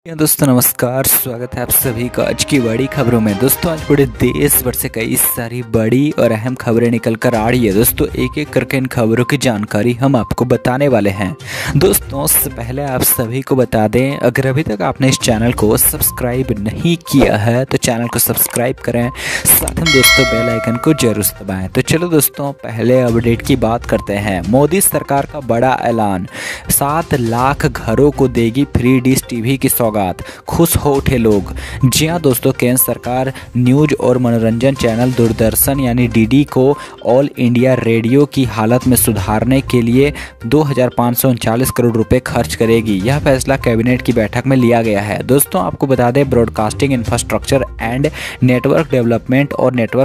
दोस्तों नमस्कार, स्वागत है आप सभी का आज की बड़ी खबरों में। दोस्तों आज पूरे देश भर से कई सारी बड़ी और अहम खबरें निकल कर आ रही है। दोस्तों एक एक करके इन खबरों की जानकारी हम आपको बताने वाले हैं। दोस्तों उससे पहले आप सभी को बता दें, अगर अभी तक आपने इस चैनल को सब्सक्राइब नहीं किया है तो चैनल को सब्सक्राइब करें, साथ में दोस्तों बेल आइकन को जरूर दबाएं। तो चलो दोस्तों पहले अपडेट की बात करते हैं। मोदी सरकार का बड़ा ऐलान, 7 लाख घरों को देगी फ्री डिश टीवी की सौगात, खुश हो उठे लोग। जी हाँ दोस्तों, केंद्र सरकार न्यूज और मनोरंजन चैनल दूरदर्शन यानी डीडी को ऑल इंडिया रेडियो की हालत में सुधारने के लिए 2539 करोड़ रुपए खर्च करेगी। यह फैसला कैबिनेट की बैठक में लिया गया है। दोस्तों आपको बता दें, broadcasting infrastructure and network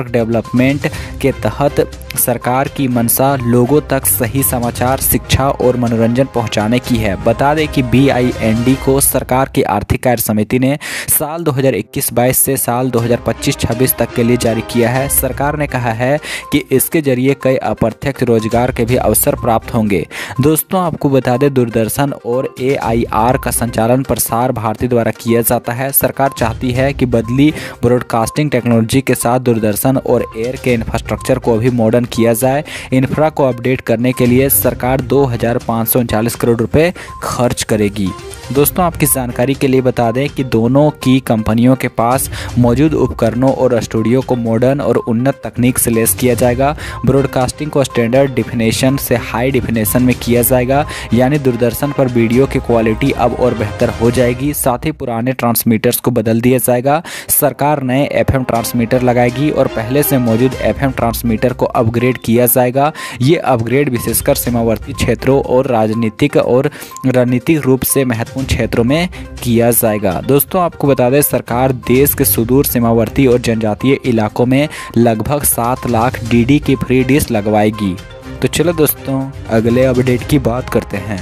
development के तहत सरकार की मंशा लोगों तक सही समाचार, शिक्षा और मनोरंजन पहुंचाने की है। बता दें कि BIND को सरकार की आर्थिक कार्य समिति ने साल 2021-22 से साल 2025-26 तक के लिए जारी किया है। सरकार ने कहा है कि इसके जरिए कई अप्रत्यक्ष रोजगार के भी अवसर प्राप्त होंगे। दोस्तों आपको बता दें, दूरदर्शन और AIR का संचालन प्रसार भारती द्वारा किया जाता है। सरकार चाहती है कि बदली ब्रॉडकास्टिंग टेक्नोलॉजी के साथ दूरदर्शन और एयर के इंफ्रास्ट्रक्चर को भी मॉडर्न किया जाए। इंफ्रा को अपडेट करने के लिए सरकार 2539 करोड़ रुपए खर्च करेगी। दोस्तों आपकी जानकारी के लिए बता दें कि दोनों की कंपनियों के पास मौजूद उपकरणों और स्टूडियो को मॉडर्न और उन्नत तकनीक से लैस किया जाएगा। ब्रॉडकास्टिंग को स्टैंडर्ड डिफिनेशन से हाई डिफिनेशन में किया जाएगा, यानी दूरदर्शन पर वीडियो की क्वालिटी अब और बेहतर हो जाएगी। साथ ही पुराने ट्रांसमीटर्स को बदल दिया जाएगा। सरकार नए FM ट्रांसमीटर लगाएगी और पहले से मौजूद FM ट्रांसमीटर को अपग्रेड किया जाएगा। ये अपग्रेड विशेषकर सीमावर्ती क्षेत्रों और राजनीतिक और रणनीतिक रूप से महत्वपूर्ण क्षेत्रों में किया जाएगा। दोस्तों आपको बता दें, सरकार देश के सुदूर सीमावर्ती और जनजातीय इलाकों में लगभग 7 लाख DD की फ्री डिश लगवाएगी। तो चलो दोस्तों अगले अपडेट की बात करते हैं।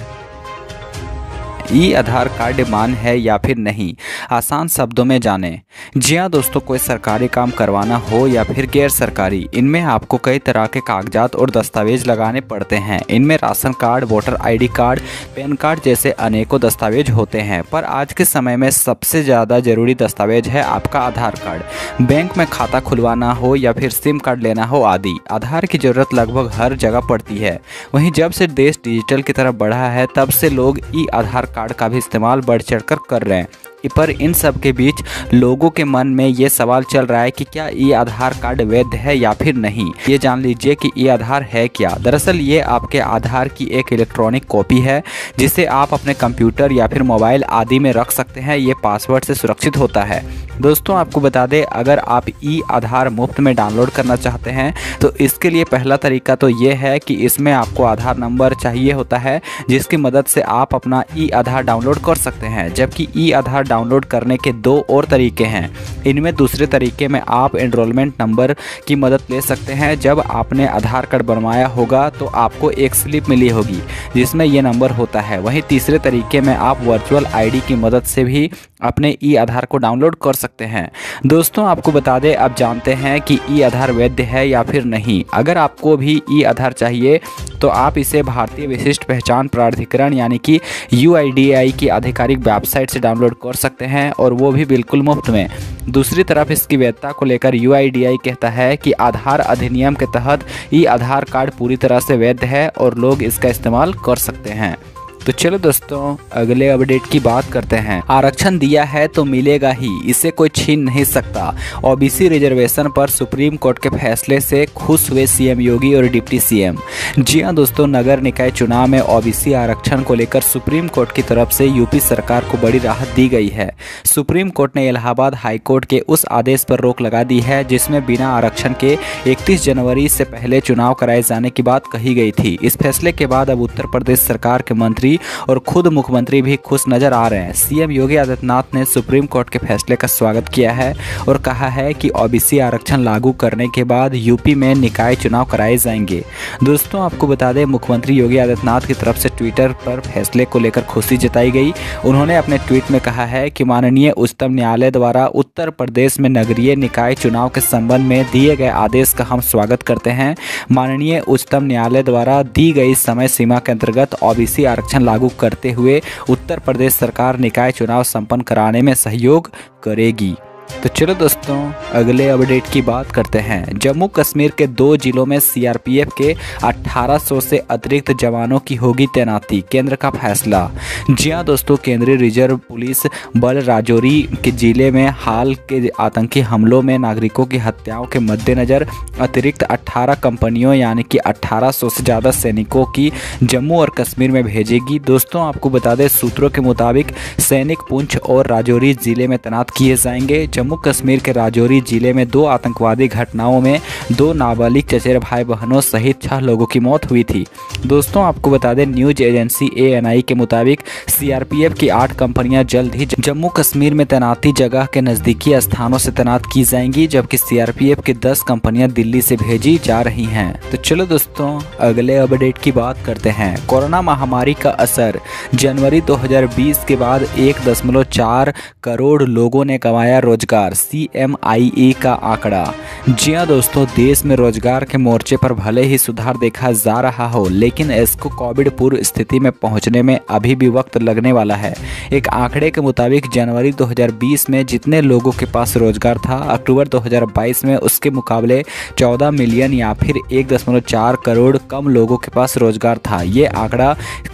आधार कार्ड मान्य है या फिर नहीं, आसान शब्दों में जानें। जी हाँ दोस्तों, कोई सरकारी काम करवाना हो या फिर गैर सरकारी, इनमें आपको कई तरह के कागजात और दस्तावेज लगाने पड़ते हैं। इनमें ration card, voter ID card, pan card जैसे अनेकों दस्तावेज होते हैं, पर आज के समय में सबसे ज़्यादा जरूरी दस्तावेज है आपका आधार कार्ड। बैंक में खाता खुलवाना हो या फिर सिम कार्ड लेना हो आदि, आधार की ज़रूरत लगभग हर जगह पड़ती है। वहीं जब से देश डिजिटल की तरफ बढ़ा है, तब से लोग आधार कार्ड का भी इस्तेमाल बढ़ चढ़कर कर रहे हैं। पर इन सब के बीच लोगों के मन में ये सवाल चल रहा है कि क्या आधार कार्ड वैध है या फिर नहीं। ये जान लीजिए कि आधार है क्या। दरअसल ये आपके आधार की एक इलेक्ट्रॉनिक कॉपी है, जिसे आप अपने कंप्यूटर या फिर मोबाइल आदि में रख सकते हैं। ये पासवर्ड से सुरक्षित होता है। दोस्तों आपको बता दें, अगर आप आधार मुफ्त में डाउनलोड करना चाहते हैं तो इसके लिए पहला तरीका तो ये है कि इसमें आपको आधार नंबर चाहिए होता है, जिसकी मदद से आप अपना आधार डाउनलोड कर सकते हैं। जबकि आधार डाउनलोड करने के 2 और तरीके हैं। इनमें दूसरे तरीके में आप एनरोलमेंट नंबर की मदद ले सकते हैं। जब आपने आधार कार्ड बनवाया होगा तो आपको एक स्लिप मिली होगी जिसमें ये नंबर होता है। वहीं तीसरे तरीके में आप वर्चुअल ID की मदद से भी अपने आधार को डाउनलोड कर सकते हैं। दोस्तों आपको बता दें, अब जानते हैं कि आधार वैध है या फिर नहीं। अगर आपको भी आधार चाहिए तो आप इसे भारतीय विशिष्ट पहचान प्राधिकरण यानी कि UIDAI की आधिकारिक वेबसाइट से डाउनलोड कर सकते हैं, और वो भी बिल्कुल मुफ्त में। दूसरी तरफ इसकी वैधता को लेकर UIDAI कहता है कि आधार अधिनियम के तहत आधार कार्ड पूरी तरह से वैध है और लोग इसका इस्तेमाल कर सकते हैं। तो चलो दोस्तों अगले अपडेट की बात करते हैं। आरक्षण दिया है तो मिलेगा ही, इसे कोई छीन नहीं सकता। OBC रिजर्वेशन पर सुप्रीम कोर्ट के फैसले से खुश हुए CM योगी और डिप्टी CM। जी हाँ दोस्तों, नगर निकाय चुनाव में OBC आरक्षण को लेकर सुप्रीम कोर्ट की तरफ से यूपी सरकार को बड़ी राहत दी गई है। सुप्रीम कोर्ट ने इलाहाबाद हाई कोर्ट के उस आदेश पर रोक लगा दी है जिसमें बिना आरक्षण के 31 जनवरी से पहले चुनाव कराए जाने की बात कही गई थी। इस फैसले के बाद अब उत्तर प्रदेश सरकार के मंत्री और खुद मुख्यमंत्री भी खुश नजर आ रहे हैं। CM योगी आदित्यनाथ ने सुप्रीम कोर्ट के फैसले का स्वागत किया है और कहा है कि OBC आरक्षण लागू करने के बाद यूपी में निकाय चुनाव कराए जाएंगे। दोस्तों आपको बता दें, मुख्यमंत्री योगी आदित्यनाथ की तरफ से ट्विटर पर फैसले को लेकर खुशी जताई गई। उन्होंने अपने ट्वीट में कहा है कि माननीय उच्चतम न्यायालय द्वारा उत्तर प्रदेश में नगरीय निकाय चुनाव के संबंध में दिए गए आदेश का हम स्वागत करते हैं। माननीय उच्चतम न्यायालय द्वारा दी गई समय सीमा के अंतर्गत OBC आरक्षण लागू करते हुए उत्तर प्रदेश सरकार निकाय चुनाव संपन्न कराने में सहयोग करेगी। तो चलो दोस्तों अगले अपडेट की बात करते हैं। जम्मू कश्मीर के 2 जिलों में सीआरपीएफ के 1800 से अतिरिक्त जवानों की होगी तैनाती, केंद्र का फैसला। जी हां दोस्तों, केंद्रीय रिजर्व पुलिस बल राजौरी के जिले में हाल के आतंकी हमलों में नागरिकों की हत्याओं के मद्देनज़र अतिरिक्त 18 कंपनियों यानी कि 1800 से ज़्यादा सैनिकों की जम्मू और कश्मीर में भेजेगी। दोस्तों आपको बता दें, सूत्रों के मुताबिक सैनिक पुंछ और राजौरी जिले में तैनात किए जाएंगे। जम्मू कश्मीर के राजौरी जिले में 2 आतंकवादी घटनाओं में 2 नाबालिग चचेरे भाई बहनों सहित 6 लोगों की मौत हुई थी। दोस्तों आपको बता दें, न्यूज एजेंसी ANI के मुताबिक सीआरपीएफ की 8 कंपनियां जल्द ही जम्मू कश्मीर में तैनाती जगह के नज़दीकी स्थानों से तैनात की जाएंगी, जबकि सीआरपीएफ की 10 कंपनियां दिल्ली से भेजी जा रही हैं। तो चलो दोस्तों अगले अपडेट की बात करते हैं। कोरोना महामारी का असर, जनवरी 2020 के बाद 1.4 करोड़ लोगों ने गंवाया रोजगार, CMIE का आंकड़ा। जी हां दोस्तों, देश में रोजगार के मोर्चे पर भले ही सुधार देखा जा रहा हो, लेकिन इसको कोविड पूर्व स्थिति में पहुंचने में अभी भी वक्त लगने वाला है। एक आंकड़े के मुताबिक जनवरी 2020 में जितने लोगों के पास रोजगार था, अक्टूबर 2022 में उसके मुकाबले 14 मिलियन या फिर 1.4 करोड़ कम लोगों के पास रोजगार था। ये आंकड़ा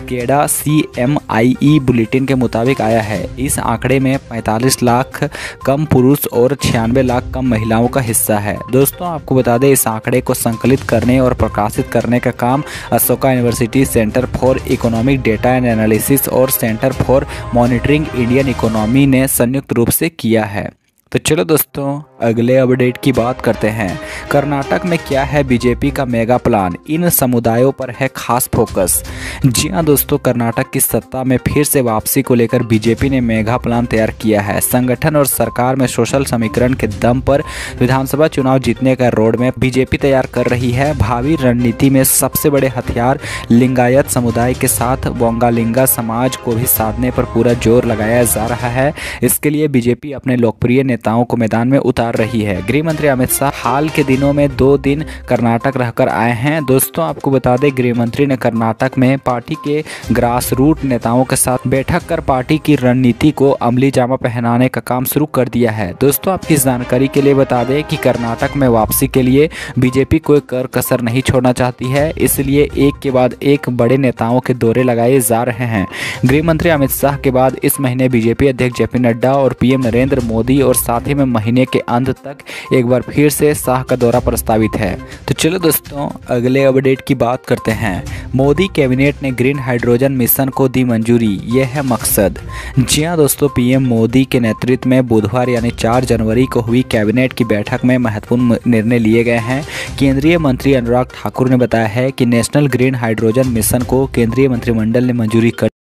केडा CMIE बुलेटिन के मुताबिक आया है। इस आंकड़े में 45 लाख कम पुरुष और 96 लाख कम महिलाओं का हिस्सा है। दोस्तों आपको बता दें, इस आंकड़े को संकलित करने और प्रकाशित करने का काम Ashoka university, centre for economic data and analysis और centre for monitoring Indian economy ने संयुक्त रूप से किया है। तो चलो दोस्तों अगले अपडेट की बात करते हैं। कर्नाटक में क्या है बीजेपी का मेगा प्लान, इन समुदायों पर है खास फोकस। जी हां दोस्तों, कर्नाटक की सत्ता में फिर से वापसी को लेकर बीजेपी ने मेगा प्लान तैयार किया है। संगठन और सरकार में सोशल समीकरण के दम पर विधानसभा चुनाव जीतने का रोड मैप बीजेपी तैयार कर रही है। भावी रणनीति में सबसे बड़े हथियार लिंगायत समुदाय के साथ बोंगालिंगा समाज को भी साधने पर पूरा जोर लगाया जा रहा है। इसके लिए बीजेपी अपने लोकप्रिय नेताओं को मैदान में उतार रही है। गृह मंत्री अमित शाह हाल के दिनों में 2 दिन कर्नाटक रहकर आए हैं। दोस्तों आपको बता दें, गृह मंत्री ने कर्नाटक में पार्टी के ग्रास रूट नेताओं के साथ बैठक कर पार्टी की रणनीति को अमली जामा पहनाने का काम शुरू कर दिया है। दोस्तों आपकी जानकारी के लिए बता दें कि कर्नाटक में वापसी के लिए बीजेपी कोई कर कसर नहीं छोड़ना चाहती है, इसलिए एक के बाद एक बड़े नेताओं के दौरे लगाए जा रहे हैं। गृह मंत्री अमित शाह के बाद इस महीने बीजेपी अध्यक्ष JP नड्डा और PM नरेंद्र मोदी और साथ ही में महीने के अंत तक एक बार फिर से शाह का दौरा प्रस्तावित है। तो चलो दोस्तों अगले अपडेट की बात करते हैं। मोदी कैबिनेट ने ग्रीन हाइड्रोजन मिशन को दी मंजूरी, यह है मकसद। जी हां दोस्तों, PM मोदी के नेतृत्व में बुधवार यानी 4 जनवरी को हुई कैबिनेट की बैठक में महत्वपूर्ण निर्णय लिए गए हैं। केंद्रीय मंत्री अनुराग ठाकुर ने बताया है कि नेशनल ग्रीन हाइड्रोजन मिशन को केंद्रीय मंत्रिमंडल ने मंजूरी कर